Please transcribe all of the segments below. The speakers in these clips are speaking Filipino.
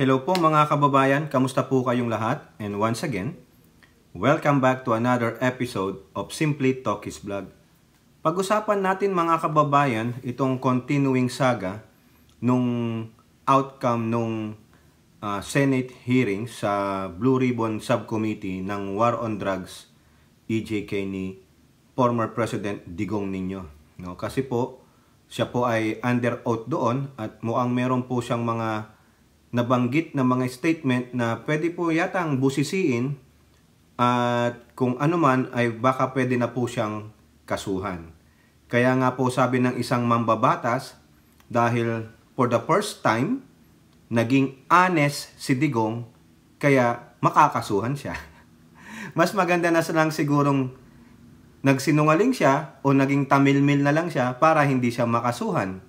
Hello po mga kababayan, kamusta po kayong lahat? And once again, welcome back to another episode of Simply Talkies Vlog. Pag-usapan natin mga kababayan itong continuing saga nung outcome nung Senate hearing sa Blue Ribbon Subcommittee ng War on Drugs EJK ni former President Digong Niño. No? Kasi po, siya po ay under oath doon at mukhang meron po siyang mga nabanggit na mga statement na pwede po yatang busisiin at kung ano man ay baka pwede na po siyang kasuhan. Kaya nga po sabi ng isang mambabatas, dahil for the first time, naging honest si Digong, kaya makakasuhan siya. Mas maganda na lang sigurong nagsinungaling siya o naging tamilmil na lang siya para hindi siya makasuhan.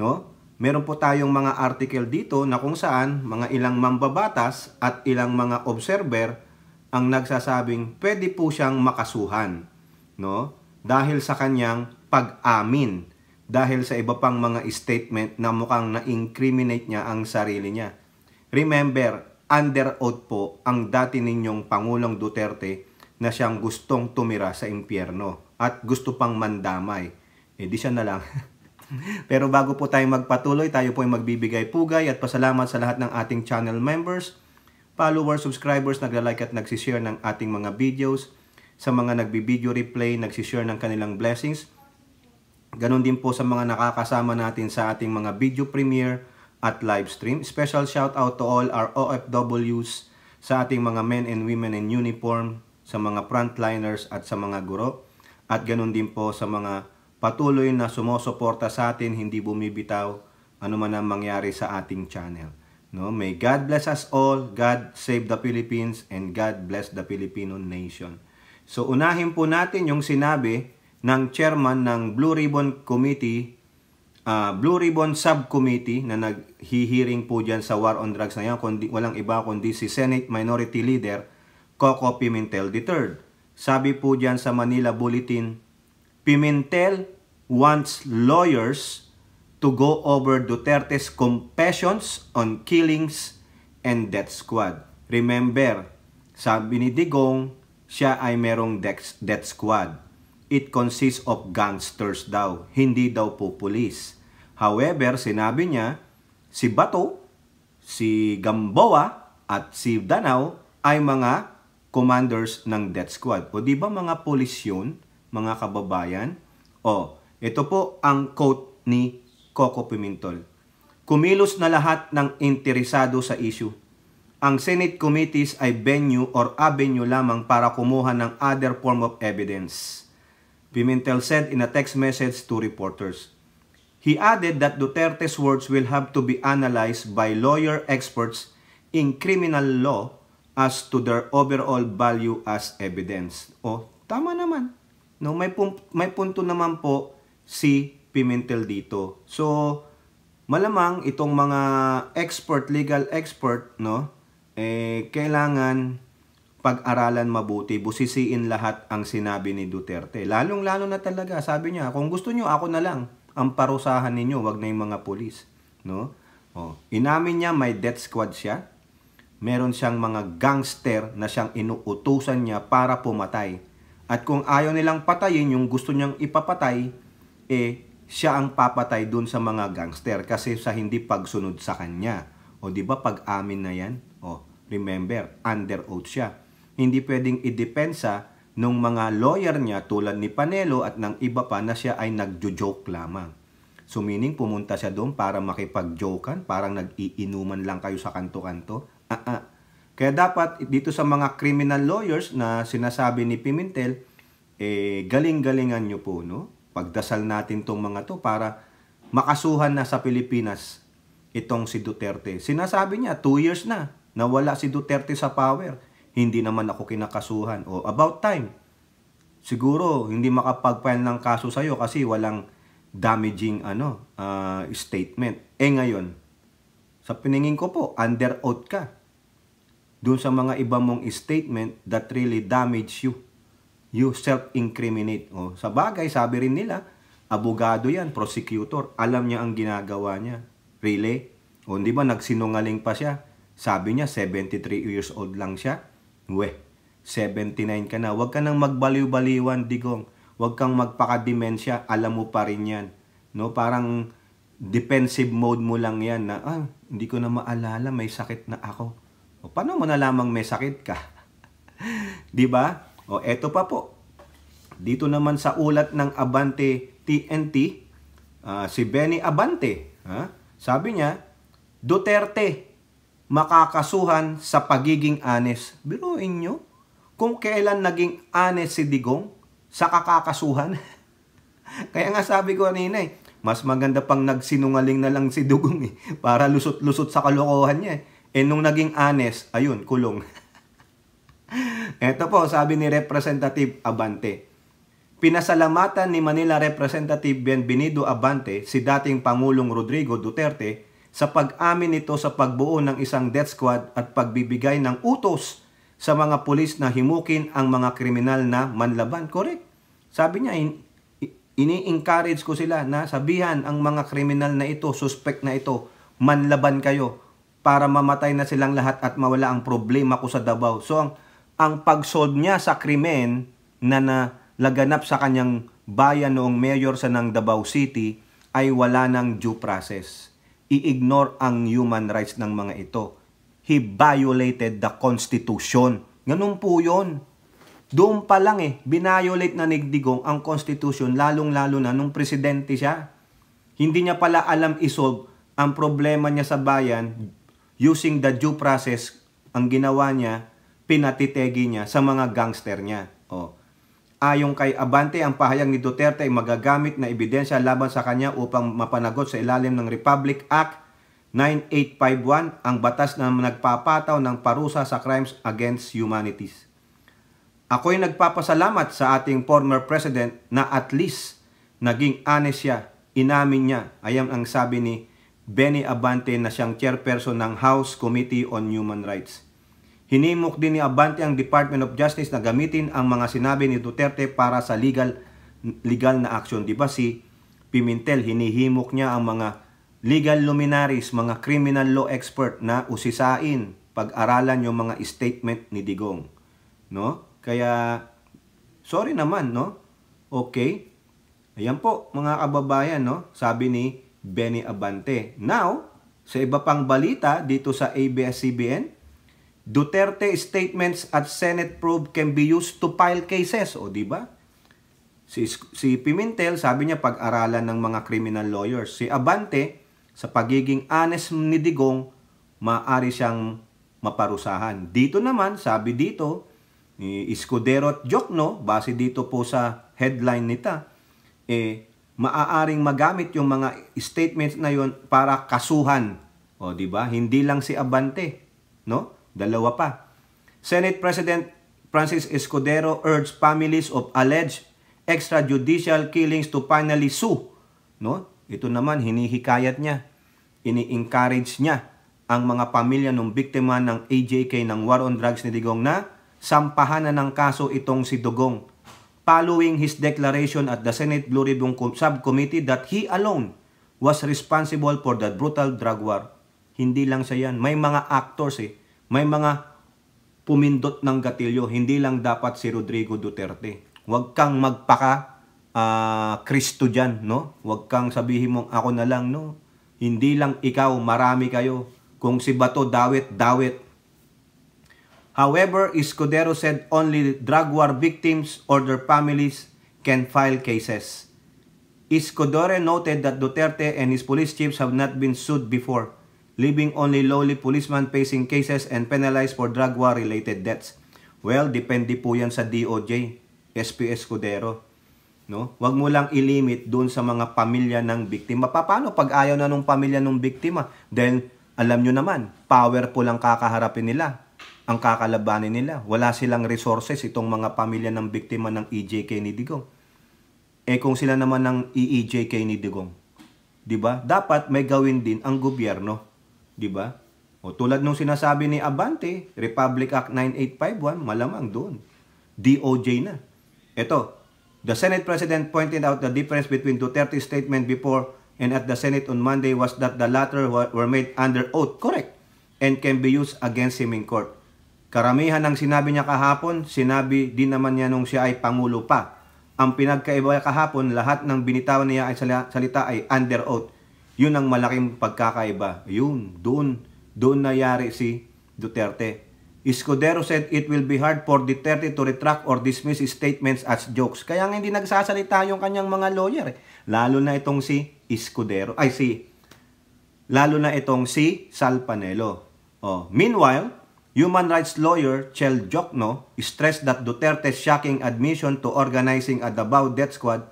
No? Meron po tayong mga article dito na kung saan mga ilang mambabatas at ilang mga observer ang nagsasabing pwede po siyang makasuhan, no? Dahil sa kanyang pag-amin, dahil sa iba pang mga statement na mukhang na-incriminate niya ang sarili niya. Remember, under oath po ang dati ninyong Pangulong Duterte na siyang gustong tumira sa impyerno at gusto pang mandamay. Di siya na lang. Pero bago po tayo magpatuloy, tayo po ay magbibigay pugay at pasalamat sa lahat ng ating channel members, followers, subscribers, nagla-like at nagsishare ng ating mga videos, sa mga nagbi-video replay, nagsishare ng kanilang blessings. Ganon din po sa mga nakakasama natin sa ating mga video premiere at live stream. Special shout out to all our OFWs, sa ating mga men and women in uniform, sa mga frontliners at sa mga guro. At ganon din po sa mga patuloy na sumusuporta sa atin, hindi bumibitaw ano man ang mangyari sa ating channel. No? May God bless us all, God save the Philippines, and God bless the Filipino nation. So unahin po natin yung sinabi ng chairman ng Blue Ribbon Committee, Blue Ribbon Subcommittee na naghihiring po dyan sa War on Drugs na yan, walang iba kundi si Senate Minority Leader Coco Pimentel III. Sabi po dyan sa Manila Bulletin, Pimentel wants lawyers to go over Duterte's confessions on killings and death squad. Remember, sabi ni Digong, siya ay merong death squad. It consists of gangsters daw, hindi daw po police. However, sinabi niya, si Bato, si Gamboa, at si Danao ay mga commanders ng death squad. O di ba mga police yun? Mga kababayan, ito po ang quote ni Coco Pimentel. Kumilos na lahat ng interesado sa issue. Ang Senate committees ay venue or avenue lamang para kumuha ng other form of evidence, Pimentel said in a text message to reporters. He added that Duterte's words will have to be analyzed by lawyer experts in criminal law as to their overall value as evidence. Tama naman. No, may punto naman po si Pimentel dito. So, malamang itong mga legal expert, no, kailangan pag-aralan mabuti, busisiin lahat ang sinabi ni Duterte. Lalong-lalo na talaga, sabi niya, kung gusto niyo ako na lang ang parusahan ninyo, wag na yung mga pulis, no? Inamin niya may death squad siya. Meron siyang mga gangster na siyang inuutusan niya para pumatay. At kung ayaw nilang patayin, yung gusto niyang ipapatay, siya ang papatay dun sa mga gangster kasi sa hindi pagsunod sa kanya. Di ba pag-amin na yan? Remember, under oath siya. Hindi pwedeng idepensa ng mga lawyer niya tulad ni Panelo at ng iba pa na siya ay nagjo-joke lamang. So meaning, pumunta siya doon para makipag-jokean, parang nag-iinuman lang kayo sa kanto-kanto. Kaya dapat dito sa mga criminal lawyers na sinasabi ni Pimentel, galing-galingan nyo po, no? Pagdasal natin tong mga to para makasuhan na sa Pilipinas itong si Duterte. Sinasabi niya, 2 years na nawala si Duterte sa power. Hindi naman ako kinakasuhan. About time. Siguro, hindi makapag-file ng kaso sa'yo kasi walang damaging statement. Ngayon, sa piningin ko po, under oath ka. Doon sa mga iba mong statement that really damage you. You self-incriminate. Sa bagay, sabi rin nila, abogado yan, prosecutor. Alam niya ang ginagawa niya. Really? Di ba nagsinungaling pa siya? Sabi niya, 73 years old lang siya. 79 ka na. Huwag ka nang magbaliw-baliwan, Digong. Huwag kang magpaka-demensya. Alam mo pa rin yan. No? Parang defensive mode mo lang yan na, hindi ko na maalala, may sakit na ako. O, paano mo na lamang may sakit ka? Diba? O, eto pa po. Dito naman sa ulat ng Abante TNT, si Benny Abante, sabi niya, Duterte, makakasuhan sa pagiging honest. Biruin nyo, kung kailan naging honest si Digong, sa kakakasuhan. Kaya nga sabi ko kanina mas maganda pang nagsinungaling na lang si Digong para lusot-lusot sa kalokohan niya. Nung naging honest, ayun, kulong. Ito po, sabi ni Representative Abante, pinasalamatan ni Manila Representative Bienvenido Abante si dating Pangulong Rodrigo Duterte sa pag-amin nito sa pagbuo ng isang death squad at pagbibigay ng utos sa mga pulis na himukin ang mga kriminal na manlaban. Correct. Sabi niya, ini-encourage ko sila na sabihan ang mga kriminal na ito, suspect na ito, manlaban kayo para mamatay na silang lahat at mawala ang problema ko sa Davao. So, ang pag-solve niya sa krimen na laganap sa kanyang bayan noong mayor sa ng Davao City ay wala ng due process. I-ignore ang human rights ng mga ito. He violated the Constitution. Ganun po yun. Doon pa lang binayolate na ni Digong ang Constitution, lalong-lalo na nung presidente siya. Hindi niya pala alam isolve ang problema niya sa bayan using the due process. Ang ginawa niya, pinatitegi niya sa mga gangster niya. Ayon kay Abante, ang pahayag ni Duterte ay magagamit na ebidensya laban sa kanya upang mapanagot sa ilalim ng Republic Act 9851, ang batas na nagpapataw ng parusa sa crimes against humanities. Ako'y nagpapasalamat sa ating former president na at least naging honest siya, inamin niya. Ayan ang sabi ni Benny Abante na siyang chairperson ng House Committee on Human Rights. Hinimok din ni Abante ang Department of Justice na gamitin ang mga sinabi ni Duterte para sa legal na action. Diba si Pimentel, hinihimok niya ang mga legal luminaries, mga criminal law expert na usisain, pag-aralan yung mga statement ni Digong. No? Kaya, sorry naman, no? Okay. Ayan po, mga kababayan, no? Sabi ni Benny Abante. Now, sa iba pang balita dito sa ABS-CBN, Duterte statements at Senate probe can be used to file cases. O, di ba? Si Pimentel, sabi niya pag-aralan ng mga criminal lawyers. Si Abante, sa pagiging honest ni Digong, maaari siyang maparusahan. Dito naman, sabi dito, ni Escudero at Jokno, base dito po sa headline nita, maaaring magamit yung mga statements na yon para kasuhan. O, di ba? Hindi lang si Abante, no? Dalawa pa. Senate President Francis Escudero urged families of alleged extrajudicial killings to finally sue. No? Ito naman, hinihikayat niya. Ini-encourage niya ang mga pamilya ng biktima ng AJK ng war on drugs ni Digong na sampahan na ng kaso itong si Digong. Following his declaration at the Senate Blue Ribbon Subcommittee that he alone was responsible for the brutal drug war. Hindi lang siya yan. May mga actors May mga pumindot ng gatilyo. Hindi lang dapat si Rodrigo Duterte. Huwag kang Kristo dyan, no? Huwag kang sabihin mong ako na lang, no? Hindi lang ikaw, marami kayo. Kung si Bato, dawit. However, Escudero said only drug war victims or their families can file cases. Escudero noted that Duterte and his police chiefs have not been sued before, leaving only lowly policemen facing cases and penalized for drug war-related deaths. Well, depende po yan sa DOJ, SP Escudero. No? Huwag mo lang ilimit doon sa mga pamilya ng biktima. Paano pag ayaw na nung pamilya ng biktima? Dahil alam nyo naman, powerful ang kakaharapin nila, ang kakalabanin nila. Wala silang resources itong mga pamilya ng biktima ng EJK ni Digong. Kung sila naman ng EJK ni Digong, diba? Dapat may gawin din ang gobyerno. Diba? O tulad nung sinasabi ni Abante, Republic Act 9851, malamang doon. DOJ na. Ito, the Senate President pointed out the difference between Duterte's statement before and at the Senate on Monday was that the latter were made under oath. Correct. and can be used against him in court. Karamihan ng sinabi niya kahapon, sinabi din naman niya nung siya ay Pangulo pa. Ang pinagkaiba kahapon, lahat ng binitawan niya ay salita ay under oath. Yun ang malaking pagkakaiba. Yun, doon nayari si Duterte. Escudero said it will be hard for Duterte to retract or dismiss his statements as jokes. Kaya nga hindi nagsasalita yung kanyang mga lawyer. Lalo na itong si Escudero, lalo na itong si Sal Panelo. Meanwhile, human rights lawyer Chel Jokno stressed that Duterte's shocking admission to organizing a Davao Death Squad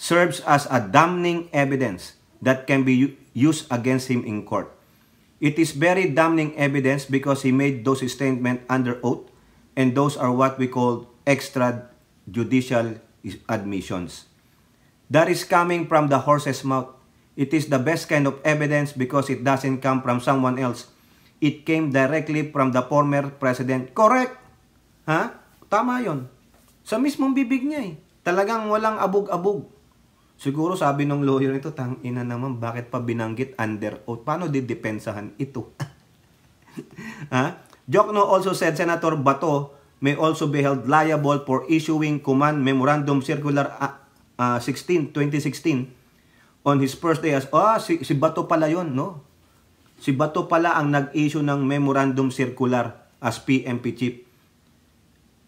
serves as a damning evidence that can be used against him in court. It is very damning evidence because he made those statements under oath, and those are what we call extrajudicial admissions. That is coming from the horse's mouth. It is the best kind of evidence because it doesn't come from someone else. It came directly from the former president. Correct! Ha? Tama yon. Sa mismong bibig niya Talagang walang abog-abog. Siguro sabi ng lawyer nito, tangina naman, bakit pa binanggit under oath? Paano didepensahan ito? Ha? Jokno also said Senator Bato may also be held liable for issuing Command Memorandum Circular 2016 on his first day as... si Bato pala yun, no? Si Bato pala ang nag-issue ng Memorandum Circular as PMP Chief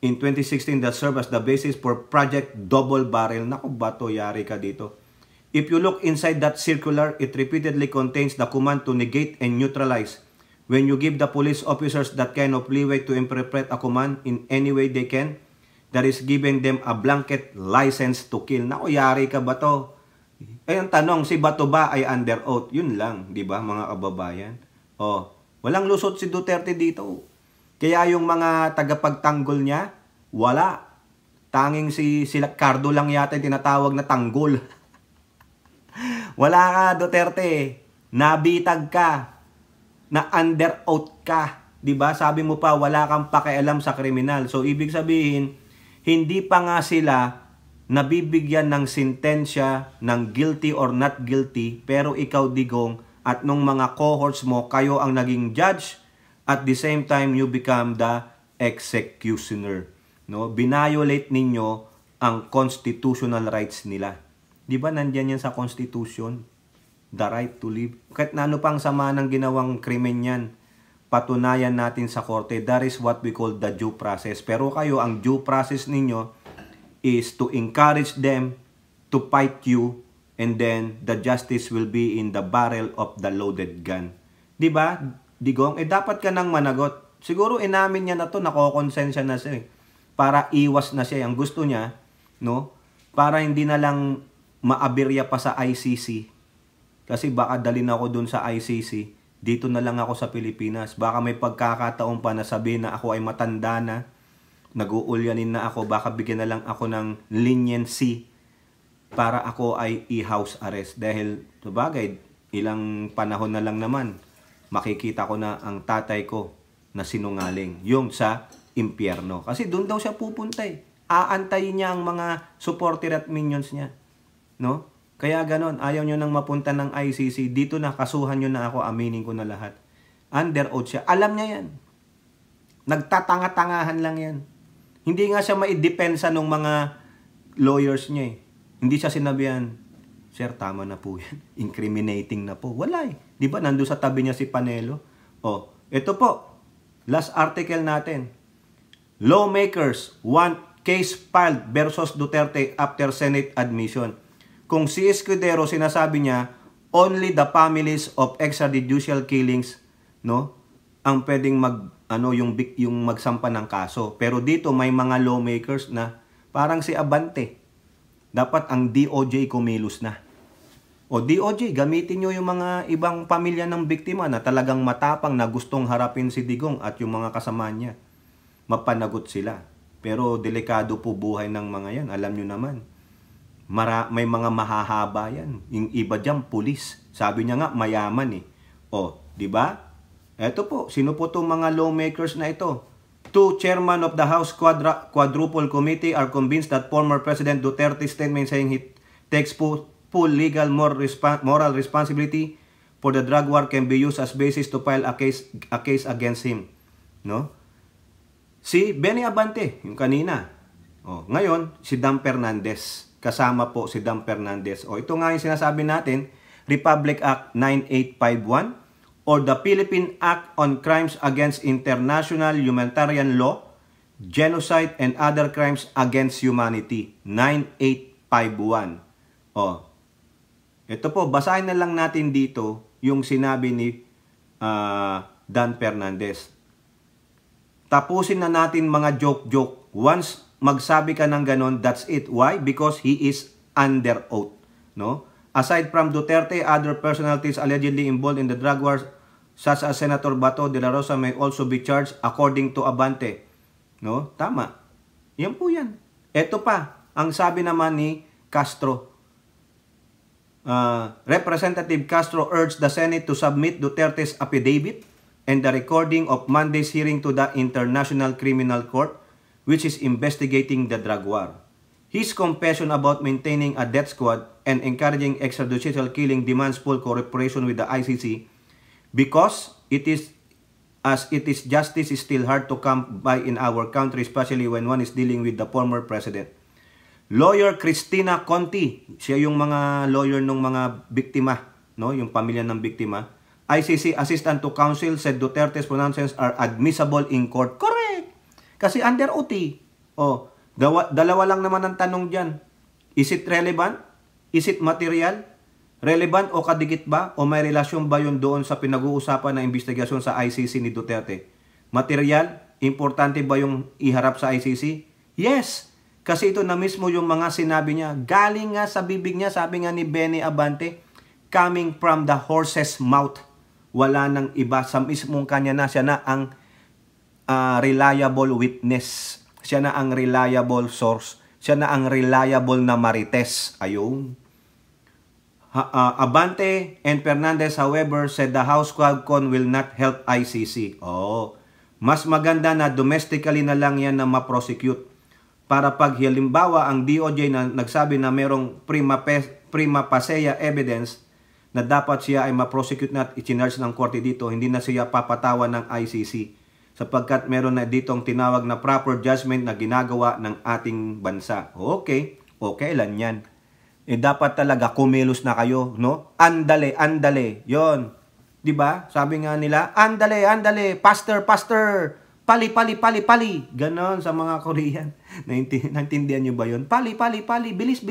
in 2016 that served as the basis for Project Double Barrel. Naku, Bato, yari ka dito. If you look inside that circular, it repeatedly contains the command to negate and neutralize. When you give the police officers that kind of leeway to interpret a command in any way they can, that is giving them a blanket license to kill. Naku, yari ka, Bato. Ang tanong, si Bato ba ay under oath? Yun lang, di ba, mga kababayan? Walang lusot si Duterte dito. Kaya yung mga tagapagtanggol niya, wala. Tanging si Cardo lang yata yung tinatawag na tanggol. Wala ka, Duterte. Nabitag ka. Na under oath ka. Diba? Sabi mo pa, wala kang pakialam sa kriminal. So, ibig sabihin, hindi pa nga sila nabibigyan ng sentensya ng guilty or not guilty, pero ikaw, Digong, at nung mga cohorts mo, kayo ang naging judge. At the same time, you become the executioner. No? Binayolate ninyo ang constitutional rights nila. Di ba nandiyan yan sa Constitution? The right to live. Kahit na ano pang sama ng ginawang krimen yan, patunayan natin sa korte. That is what we call the due process. Pero kayo, ang due process ninyo is to encourage them to fight you, and then the justice will be in the barrel of the loaded gun. Di ba? Digong, dapat ka nang managot. Siguro inamin niya na to, nakokonsensya na siya para iwas na siya. Ang gusto niya, no? Para hindi na lang maabirya pa sa ICC. Kasi baka dalhin ako dun sa ICC, dito na lang ako sa Pilipinas. Baka may pagkakataon pa na sabihin na ako ay matanda na, nag-uulyanin na ako, baka bigyan na lang ako ng leniency para ako ay i-house arrest. Dahil, sabagay, ilang panahon na lang naman, makikita ko na ang tatay ko na sinungaling, yung sa impyerno. Kasi doon daw siya pupunta Aantayin niya ang mga supporter at minions niya. No? Kaya ganon, ayaw nyo nang mapunta ng ICC, dito na, kasuhan nyo na ako, aminin ko na lahat. Under oath siya. Alam niya yan. Nagtatanga-tangahan lang yan. Hindi nga siya maidepensa ng mga lawyers niya Hindi siya sinabihan, sir, tama na po yan. Incriminating na po. Wala Di ba? Nandun sa tabi niya si Panelo. Ito po. Last article natin. Lawmakers want case filed versus Duterte after Senate admission. Kung si Escudero, sinasabi niya, only the families of extrajudicial killings, no, ang pwedeng yung magsampa ng kaso. Pero dito may mga lawmakers na parang si Abante. Dapat ang DOJ kumilos na. DOJ, gamitin nyo yung mga ibang pamilya ng biktima na talagang matapang na gustong harapin si Digong at yung mga kasama niya. Mapanagot sila. Pero delikado po buhay ng mga yan. Alam nyo naman. May mga mahahaba yan. Yung iba dyan, pulis. Sabi niya nga, mayaman di ba? Eto po, sino po itong mga lawmakers na ito? Two chairman of the House Quadruple Committee are convinced that former President Duterte's statement saying he takes full legal moral responsibility for the drug war can be used as basis to file a case against him. No? Si Benny Abante, yung kanina. Ngayon, si Dan Fernandez. Kasama po si Dan Fernandez. Ito nga yung sinasabi natin, Republic Act 9851 or the Philippine Act on Crimes Against International Humanitarian Law, Genocide and Other Crimes Against Humanity, 9851. Ito po, basahin na lang natin dito yung sinabi ni Dan Fernandez. Tapusin na natin mga joke-joke. Once magsabi ka ng ganon, that's it. Why? Because he is under oath. No? Aside from Duterte, other personalities allegedly involved in the drug wars, such as Senator Bato de la Rosa, may also be charged according to Abante. No? Tama. Yan po yan. Ito pa, ang sabi naman ni Castro. Representative Castro urged the Senate to submit Duterte's affidavit and the recording of Monday's hearing to the International Criminal Court, which is investigating the drug war. His compassion about maintaining a death squad and encouraging extrajudicial killing demands full cooperation with the ICC because justice is still hard to come by in our country, especially when one is dealing with the former president. Lawyer Cristina Conti, siya yung mga lawyer ng mga biktima, no, yung pamilya ng biktima. ICC Assistant to Counsel said Duterte's pronouncements are admissible in court. Correct! Kasi under oath. Dalawa lang naman ang tanong dyan. Is it relevant? Is it material? Relevant o kadikit ba? O may relasyon ba yun doon sa pinag-uusapan na investigasyon sa ICC ni Duterte? Material? Importante ba yung iharap sa ICC? Yes! Kasi ito na mismo yung mga sinabi niya. Galing nga sa bibig niya, sabi nga ni Benny Abante, coming from the horse's mouth. Wala nang iba. Sa mismong kanya na, siya na ang reliable witness. Siya na ang reliable source. Siya na ang reliable na marites. Ayun. Abante and Fernandez, however, said the House Quadcon will not help ICC. Mas maganda na domestically na lang yan na ma-prosecute. Para pag halimbawa ang DOJ na nagsabi na merong prima facie evidence na dapat siya ay ma-prosecute na at i-charge ng korte dito, hindi na siya papatawan ng ICC sapagkat meron na ditong tinawag na proper judgment na ginagawa ng ating bansa. Okay lang yan. Dapat talaga kumilos na kayo, no? Andale, yon. 'Di ba? Sabi nga nila, andale, faster. Pali. Ganon sa mga Korean. Naintindihan nyo ba yun? Pali. Bilis.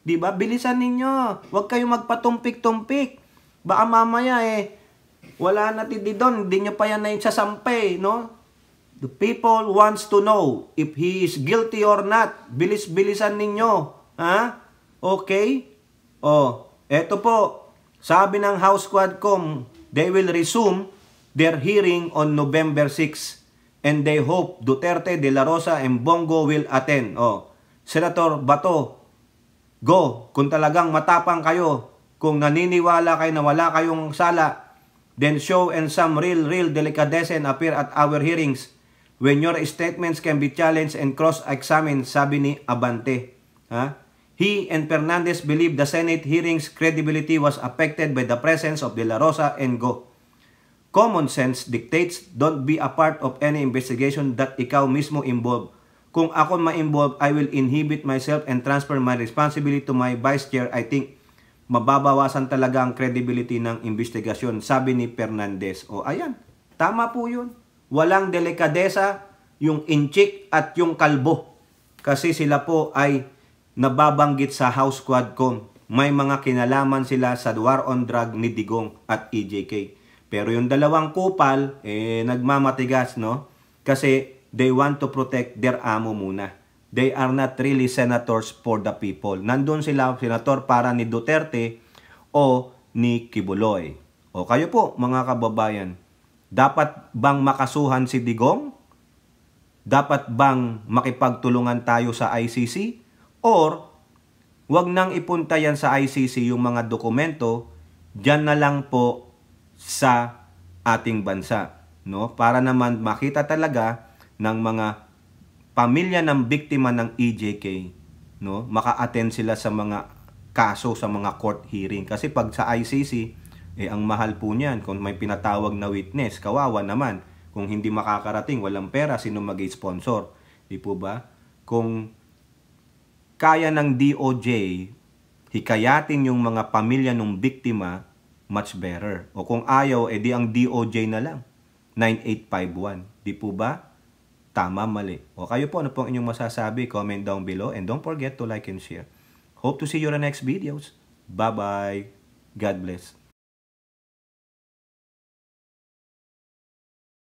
Diba? Bilisan ninyo. Huwag kayong magpatumpik-tumpik. Baka mamaya wala na doon. Hindi nyo pa yan na sasampay, no? The people wants to know if he is guilty or not. Bilisan ninyo. Ha? Okay? Eto po. Sabi ng House Quadcom, they will resume their hearing on November 6 and they hope Duterte, De La Rosa, and Bongo will attend. Senator Bato, go. Kung talagang matapang kayo, kung naniniwala kayo na wala kayong sala, then show and some real delicadeza and appear at our hearings when your statements can be challenged and cross-examined, sabi ni Abante. He and Fernandez believe the Senate hearings credibility was affected by the presence of De La Rosa and Go. Common sense dictates don't be a part of any investigation that ikaw mismo involved. Kung ako ma-involve, I will inhibit myself and transfer my responsibility to my vice chair. I think mababawasan talaga ang credibility ng investigasyon, sabi ni Fernandez. Ayan, tama po yun. Walang delikadesa yung inchik at yung kalbo. Kasi sila po ay nababanggit sa House Quadcom. May mga kinalaman sila sa war on drug ni Digong at EJK. Pero yung dalawang kupal, nagmamatigas, no? Kasi they want to protect their amo muna. They are not really senators for the people. Nandun sila, senator para ni Duterte o ni Kibuloy. Kayo po, mga kababayan, dapat bang makasuhan si Digong? Dapat bang makipagtulungan tayo sa ICC? Or, wag nang ipunta yan sa ICC yung mga dokumento, dyan na lang po sa ating bansa, no? Para naman makita talaga ng mga pamilya ng biktima ng EJK, no? Maka-attend sila sa mga kaso, sa mga court hearing. Kasi pag sa ICC, Ang mahal po niyan, kung may pinatawag na witness, kawawa naman. Kung hindi makakarating, walang pera, sino mag-sponsor? Di po ba? Kung kaya ng DOJ, hikayatin yung mga pamilya ng biktima, much better. O kung ayaw, edi ang DOJ na lang. 9851. Di po ba? Tama, mali. O kayo po, ano pong inyong masasabi? Comment down below and don't forget to like and share. Hope to see you in the next videos. Bye-bye. God bless.